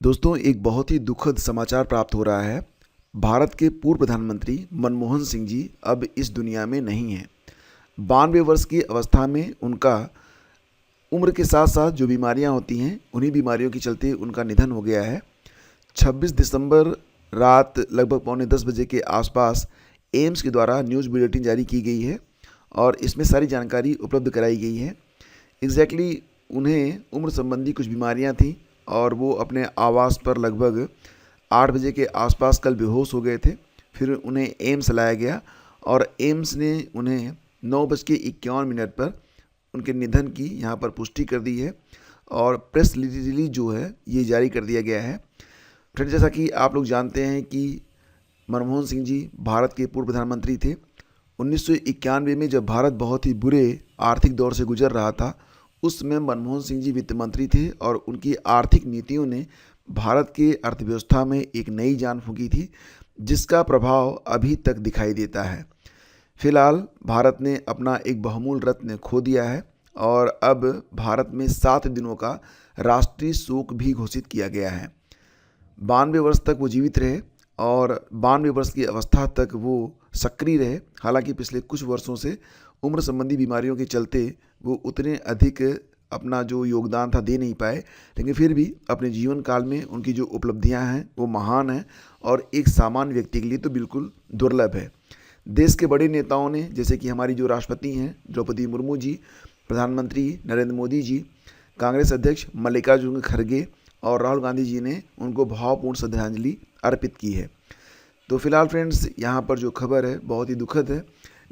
दोस्तों, एक बहुत ही दुखद समाचार प्राप्त हो रहा है। भारत के पूर्व प्रधानमंत्री मनमोहन सिंह जी अब इस दुनिया में नहीं हैं। 92 वर्ष की अवस्था में उनका उम्र के साथ साथ जो बीमारियां होती हैं, उन्हीं बीमारियों के चलते उनका निधन हो गया है। 26 दिसंबर रात लगभग पौने 10 बजे के आसपास एम्स के द्वारा न्यूज़ बुलेटिन जारी की गई है और इसमें सारी जानकारी उपलब्ध कराई गई है। एग्जैक्टली उन्हें उम्र संबंधी कुछ बीमारियां थीं और वो अपने आवास पर लगभग 8 बजे के आसपास कल बेहोश हो गए थे। फिर उन्हें एम्स लाया गया और एम्स ने उन्हें 9:51 पर उनके निधन की यहाँ पर पुष्टि कर दी है और प्रेस रिलीज जो है ये जारी कर दिया गया है। फ्रेंड, जैसा कि आप लोग जानते हैं कि मनमोहन सिंह जी भारत के पूर्व प्रधानमंत्री थे। 1991 में जब भारत बहुत ही बुरे आर्थिक दौर से गुजर रहा था, उस समय मनमोहन सिंह जी वित्त मंत्री थे और उनकी आर्थिक नीतियों ने भारत के अर्थव्यवस्था में एक नई जान फूंकी थी, जिसका प्रभाव अभी तक दिखाई देता है। फिलहाल भारत ने अपना एक बहुमूल्य रत्न खो दिया है और अब भारत में 7 दिनों का राष्ट्रीय शोक भी घोषित किया गया है। 92 वर्ष तक वो जीवित रहे और 92 वर्ष की अवस्था तक वो सक्रिय रहे। हालांकि पिछले कुछ वर्षों से उम्र संबंधी बीमारियों के चलते वो उतने अधिक अपना जो योगदान था दे नहीं पाए, लेकिन फिर भी अपने जीवन काल में उनकी जो उपलब्धियां हैं वो महान हैं और एक सामान्य व्यक्ति के लिए तो बिल्कुल दुर्लभ है। देश के बड़े नेताओं ने, जैसे कि हमारी जो राष्ट्रपति हैं द्रौपदी मुर्मू जी, प्रधानमंत्री नरेंद्र मोदी जी, कांग्रेस अध्यक्ष मल्लिकार्जुन खड़गे और राहुल गांधी जी ने उनको भावपूर्ण श्रद्धांजलि अर्पित की है। तो फिलहाल फ्रेंड्स, यहाँ पर जो खबर है बहुत ही दुखद है,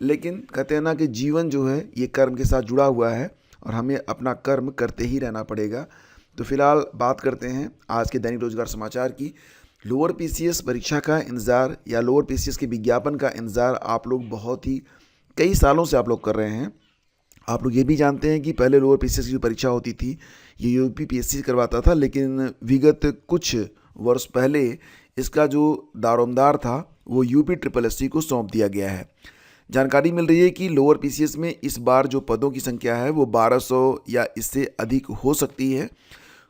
लेकिन कहते हैं ना कि जीवन जो है ये कर्म के साथ जुड़ा हुआ है और हमें अपना कर्म करते ही रहना पड़ेगा। तो फिलहाल बात करते हैं आज के दैनिक रोजगार समाचार की। लोअर पीसीएस परीक्षा का इंतज़ार या लोअर पीसीएस के विज्ञापन का इंतज़ार आप लोग बहुत ही कई सालों से आप लोग कर रहे हैं। आप लोग ये भी जानते हैं कि पहले लोअर पीसीएस की जो परीक्षा होती थी ये यूपी पीएससी करवाता था, लेकिन विगत कुछ वर्ष पहले इसका जो दारोमदार था वो यूपी ट्रिपल एससी को सौंप दिया गया है। जानकारी मिल रही है कि लोअर पीसीएस में इस बार जो पदों की संख्या है वो 1200 या इससे अधिक हो सकती है।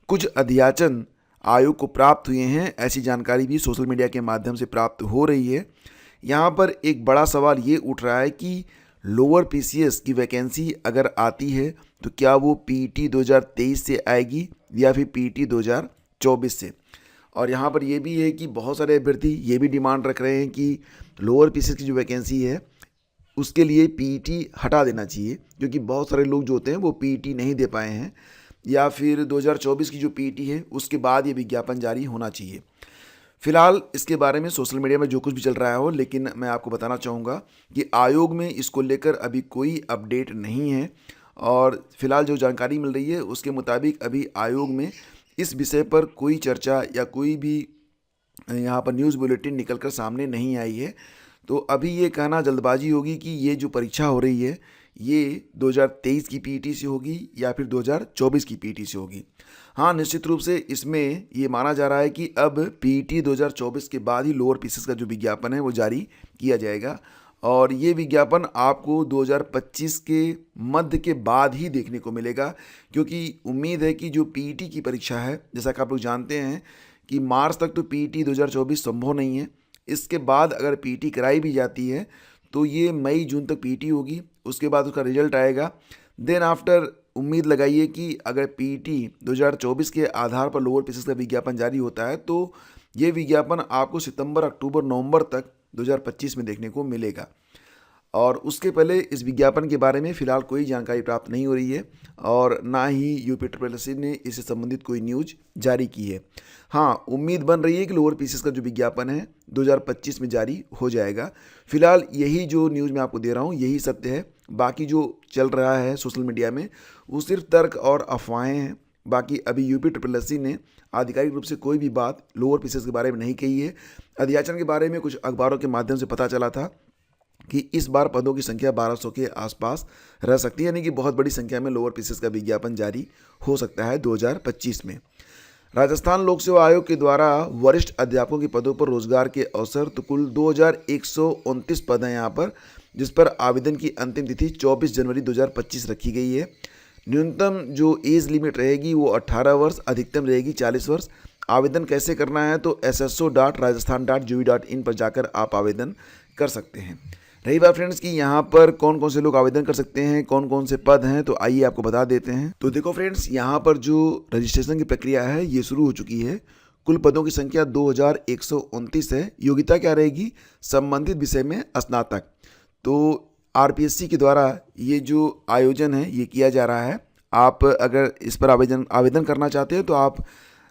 कुछ अध्याचन आयोग को प्राप्त हुए हैं, ऐसी जानकारी भी सोशल मीडिया के माध्यम से प्राप्त हो रही है। यहाँ पर एक बड़ा सवाल ये उठ रहा है कि लोअर पीसीएस की वैकेंसी अगर आती है तो क्या वो पीईटी 2023 से आएगी या फिर पीईटी 2024 से। और यहाँ पर ये भी है कि बहुत सारे अभ्यर्थी ये भी डिमांड रख रहे हैं कि लोअर पीसीएस की जो वैकेंसी है उसके लिए पीईटी हटा देना चाहिए, क्योंकि बहुत सारे लोग जो होते हैं वो पीईटी नहीं दे पाए हैं, या फिर 2024 की जो पीईटी है उसके बाद ये विज्ञापन जारी होना चाहिए। फिलहाल इसके बारे में सोशल मीडिया में जो कुछ भी चल रहा हो, लेकिन मैं आपको बताना चाहूँगा कि आयोग में इसको लेकर अभी कोई अपडेट नहीं है और फिलहाल जो जानकारी मिल रही है उसके मुताबिक अभी आयोग में इस विषय पर कोई चर्चा या कोई भी यहाँ पर न्यूज़ बुलेटिन निकलकर सामने नहीं आई है। तो अभी ये कहना जल्दबाजी होगी कि ये जो परीक्षा हो रही है ये 2023 की पीईटी से होगी या फिर 2024 की पीईटी से होगी। हाँ, निश्चित रूप से इसमें ये माना जा रहा है कि अब पीईटी 2024 के बाद ही लोअर पीसीएस का जो विज्ञापन है वो जारी किया जाएगा और ये विज्ञापन आपको 2025 के मध्य के बाद ही देखने को मिलेगा, क्योंकि उम्मीद है कि जो पीईटी की परीक्षा है, जैसा कि आप लोग जानते हैं कि मार्च तक तो पीईटी 2024 संभव नहीं है। इसके बाद अगर पीईटी कराई भी जाती है तो ये मई जून तक पीईटी होगी, उसके बाद उसका रिजल्ट आएगा। देन आफ्टर उम्मीद लगाइए कि अगर पीईटी 2024 के आधार पर लोअर पीसीएस का विज्ञापन जारी होता है तो ये विज्ञापन आपको सितंबर, अक्टूबर, नवंबर तक 2025 में देखने को मिलेगा। और उसके पहले इस विज्ञापन के बारे में फ़िलहाल कोई जानकारी प्राप्त नहीं हो रही है और ना ही यूपी ट्रिपल एससी ने इससे संबंधित कोई न्यूज़ जारी की है। हाँ, उम्मीद बन रही है कि लोअर पीसीएस का जो विज्ञापन है 2025 में जारी हो जाएगा। फिलहाल यही जो न्यूज़ मैं आपको दे रहा हूँ यही सत्य है, बाकी जो चल रहा है सोशल मीडिया में वो सिर्फ तर्क और अफवाहें हैं। बाकी अभी यूपी ट्रिपल एससी ने आधिकारिक रूप से कोई भी बात लोअर पीसीएस के बारे में नहीं कही है। अध्याचन के बारे में कुछ अखबारों के माध्यम से पता चला था कि इस बार पदों की संख्या 1200 के आसपास रह सकती है, यानी कि बहुत बड़ी संख्या में लोअर पीसीएस का विज्ञापन जारी हो सकता है 2025 में। राजस्थान लोक सेवा आयोग के द्वारा वरिष्ठ अध्यापकों के पदों पर रोजगार के अवसर तो कुल 2129 पद हैं यहाँ पर, जिस पर आवेदन की अंतिम तिथि 24 जनवरी 2025 रखी गई है। न्यूनतम जो एज लिमिट रहेगी वो 18 वर्ष, अधिकतम रहेगी 40 वर्ष। आवेदन कैसे करना है तो sso.rajasthan.gov.in पर जाकर आप आवेदन कर सकते हैं। रही बात फ्रेंड्स कि यहाँ पर कौन कौन से लोग आवेदन कर सकते हैं, कौन कौन से पद हैं, तो आइए आपको बता देते हैं। तो देखो फ्रेंड्स, यहाँ पर जो रजिस्ट्रेशन की प्रक्रिया है ये शुरू हो चुकी है। कुल पदों की संख्या 2129 है। योग्यता क्या रहेगी? संबंधित विषय में स्नातक। तो आरपीएससी के द्वारा ये जो आयोजन है ये किया जा रहा है। आप अगर इस पर आवेदन करना चाहते हैं तो आप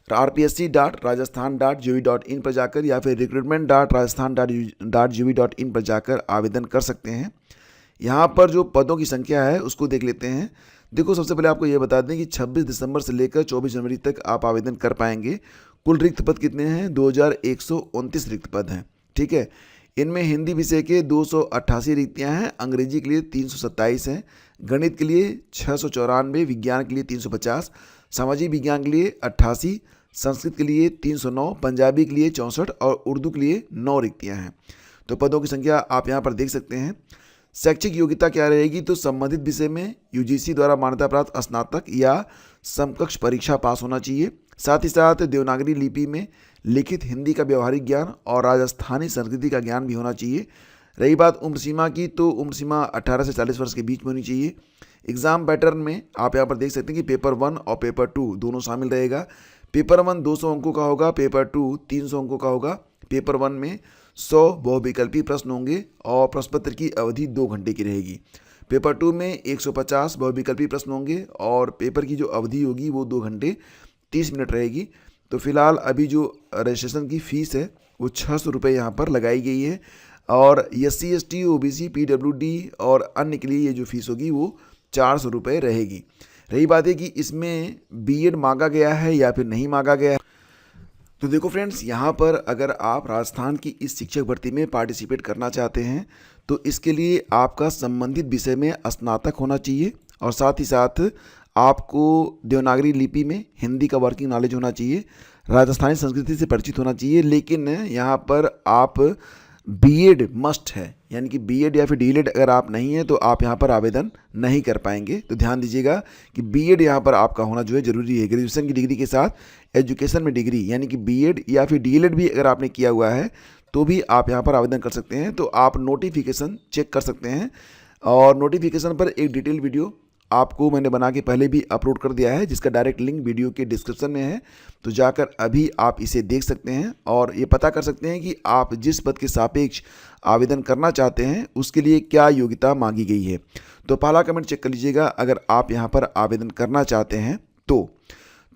rpsc.rajasthan.gov.in पर जाकर या फिर recruitment.rajasthan.gov.in पर जाकर आवेदन कर सकते हैं। यहाँ पर जो पदों की संख्या है उसको देख लेते हैं। देखो, सबसे पहले आपको ये बता दें कि 26 दिसंबर से लेकर 24 जनवरी तक आप आवेदन कर पाएंगे। कुल रिक्त पद कितने हैं? 2129 रिक्त पद हैं। ठीक है, इनमें हिंदी विषय के 288 रिक्तियाँ हैं, अंग्रेजी के लिए 327 हैं, गणित के लिए 694, विज्ञान के लिए 350, सामाजिक विज्ञान के लिए 88, संस्कृत के लिए 309, पंजाबी के लिए 64 और उर्दू के लिए 9 रिक्तियाँ हैं। तो पदों की संख्या आप यहाँ पर देख सकते हैं। शैक्षिक योग्यता क्या रहेगी? तो संबंधित विषय में यूजीसी द्वारा मान्यता प्राप्त स्नातक या समकक्ष परीक्षा पास होना चाहिए। साथ ही साथ देवनागरी लिपि में लिखित हिंदी का व्यवहारिक ज्ञान और राजस्थानी संस्कृति का ज्ञान भी होना चाहिए। रही बात उम्र सीमा की, तो उम्र सीमा 18 से 40 वर्ष के बीच में होनी चाहिए। एग्ज़ाम पैटर्न में आप यहाँ पर देख सकते हैं कि पेपर 1 और पेपर 2 दोनों शामिल रहेगा। पेपर 1 200 अंकों का होगा, पेपर 2 300 अंकों का होगा। पेपर 1 में 100 बहुविकल्पी प्रश्न होंगे और प्रश्न पत्र की अवधि 2 घंटे की रहेगी। पेपर 2 में 150 बहुविकल्पी प्रश्न होंगे और पेपर की जो अवधि होगी वो 2 घंटे 30 मिनट रहेगी। तो फिलहाल अभी जो रजिस्ट्रेशन की फ़ीस है वो 600 रुपये यहाँ पर लगाई गई है और SC ST OBC PWD और अन्य के लिए ये जो फीस होगी वो 400 रुपये रहेगी। रही बात है कि इसमें BEd मांगा गया है या फिर नहीं मांगा गया है। तो देखो फ्रेंड्स, यहाँ पर अगर आप राजस्थान की इस शिक्षक भर्ती में पार्टिसिपेट करना चाहते हैं तो इसके लिए आपका संबंधित विषय में स्नातक होना चाहिए और साथ ही साथ आपको देवनागरी लिपि में हिंदी का वर्किंग नॉलेज होना चाहिए, राजस्थानी संस्कृति से परिचित होना चाहिए। लेकिन यहाँ पर आप BEd मस्ट है, यानी कि BEd या फिर DELED अगर आप नहीं हैं तो आप यहाँ पर आवेदन नहीं कर पाएंगे। तो ध्यान दीजिएगा कि BEd यहाँ पर आपका होना जो है ज़रूरी है। ग्रेजुएशन की डिग्री के साथ एजुकेशन में डिग्री यानी कि BEd या फिर DELED भी अगर आपने किया हुआ है तो भी आप यहाँ पर आवेदन कर सकते हैं। तो आप नोटिफिकेशन चेक कर सकते हैं और नोटिफिकेशन पर एक डिटेल वीडियो आपको मैंने बना के पहले भी अपलोड कर दिया है, जिसका डायरेक्ट लिंक वीडियो के डिस्क्रिप्शन में है। तो जाकर अभी आप इसे देख सकते हैं और ये पता कर सकते हैं कि आप जिस पद के सापेक्ष आवेदन करना चाहते हैं उसके लिए क्या योग्यता मांगी गई है। तो पहला कमेंट चेक कर लीजिएगा अगर आप यहाँ पर आवेदन करना चाहते हैं तो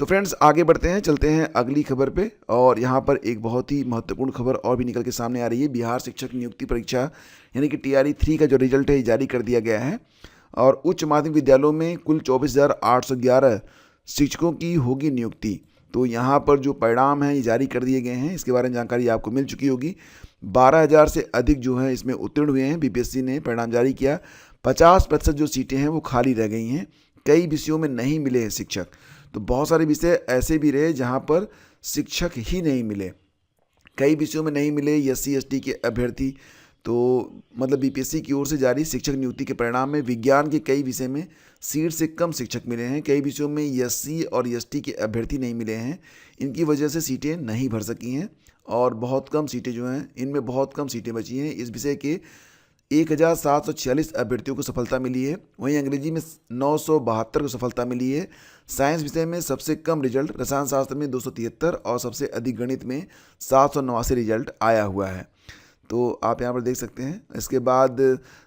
फ्रेंड्स आगे बढ़ते हैं, चलते हैं अगली खबर पे। और यहाँ पर एक बहुत ही महत्वपूर्ण खबर और भी निकल के सामने आ रही है। बिहार शिक्षक नियुक्ति परीक्षा यानी कि TRE 3 का जो रिजल्ट है जारी कर दिया गया है और उच्च माध्यमिक विद्यालयों में कुल 24,811 शिक्षकों की होगी नियुक्ति। तो यहाँ पर जो परिणाम हैं ये जारी कर दिए गए हैं, इसके बारे में जानकारी आपको मिल चुकी होगी। 12,000 से अधिक जो है इसमें उत्तीर्ण हुए हैं। BPSC ने परिणाम जारी किया। 50% जो सीटें हैं वो खाली रह गई हैं। कई विषयों में नहीं मिले हैं शिक्षक। तो बहुत सारे विषय ऐसे भी रहे जहाँ पर शिक्षक ही नहीं मिले, कई विषयों में नहीं मिले SC ST के अभ्यर्थी। तो मतलब BPSC की ओर से जारी शिक्षक नियुक्ति के परिणाम में विज्ञान के कई विषय में सीट से कम शिक्षक मिले हैं, कई विषयों में SC और ST के अभ्यर्थी नहीं मिले हैं। इनकी वजह से सीटें नहीं भर सकी हैं और बहुत कम सीटें जो हैं इनमें बहुत कम सीटें बची हैं। इस विषय के 1,746 अभ्यर्थियों को सफलता मिली है। वहीं अंग्रेजी में 972 को सफलता मिली है। साइंस विषय में सबसे कम रिजल्ट रसायन शास्त्र में 273 और सबसे अधिक गणित में 789 रिजल्ट आया हुआ है। तो आप यहाँ पर देख सकते हैं। इसके बाद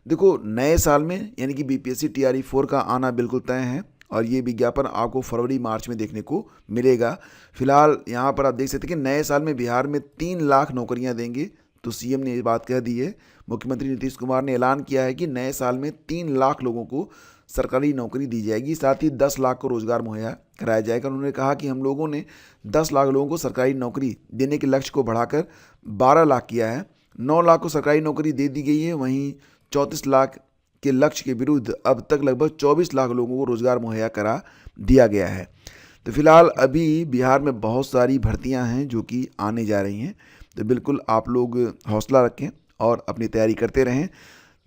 देखो, नए साल में यानी कि BPSC TRE 4 का आना बिल्कुल तय है और ये विज्ञापन आपको फरवरी मार्च में देखने को मिलेगा। फिलहाल यहाँ पर आप देख सकते हैं कि नए साल में बिहार में 3 लाख नौकरियाँ देंगे। तो CM ने ये बात कह दी है। मुख्यमंत्री नीतीश कुमार ने ऐलान किया है कि नए साल में 3 लाख लोगों को सरकारी नौकरी दी जाएगी, साथ ही 10 लाख को रोजगार मुहैया कराया जाएगा। उन्होंने कहा कि हम लोगों ने 10 लाख लोगों को सरकारी नौकरी देने के लक्ष्य को बढ़ाकर 12 लाख किया है। 9 लाख को सरकारी नौकरी दे दी गई है। वहीं 34 लाख के लक्ष्य के विरुद्ध अब तक लगभग 24 लाख लोगों को रोजगार मुहैया करा दिया गया है। तो फिलहाल अभी बिहार में बहुत सारी भर्तियां हैं जो कि आने जा रही हैं। तो बिल्कुल आप लोग हौसला रखें और अपनी तैयारी करते रहें।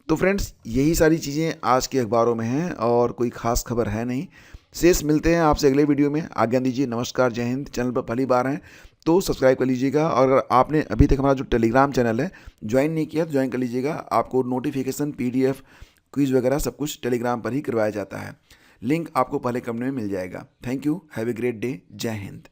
तो फ्रेंड्स, यही सारी चीज़ें आज के अखबारों में हैं और कोई ख़ास खबर है नहीं। शेष मिलते हैं आपसे अगले वीडियो में। आज्ञा दीजिए। नमस्कार, जय हिंद। चैनल पर पहली बार हैं तो सब्सक्राइब कर लीजिएगा। और अगर आपने अभी तक हमारा जो टेलीग्राम चैनल है ज्वाइन नहीं किया तो ज्वाइन कर लीजिएगा। आपको नोटिफिकेशन, PDF, क्विज वगैरह सब कुछ टेलीग्राम पर ही करवाया जाता है। लिंक आपको पहले कमेंट में मिल जाएगा। Thank you, have a great day, जय हिंद।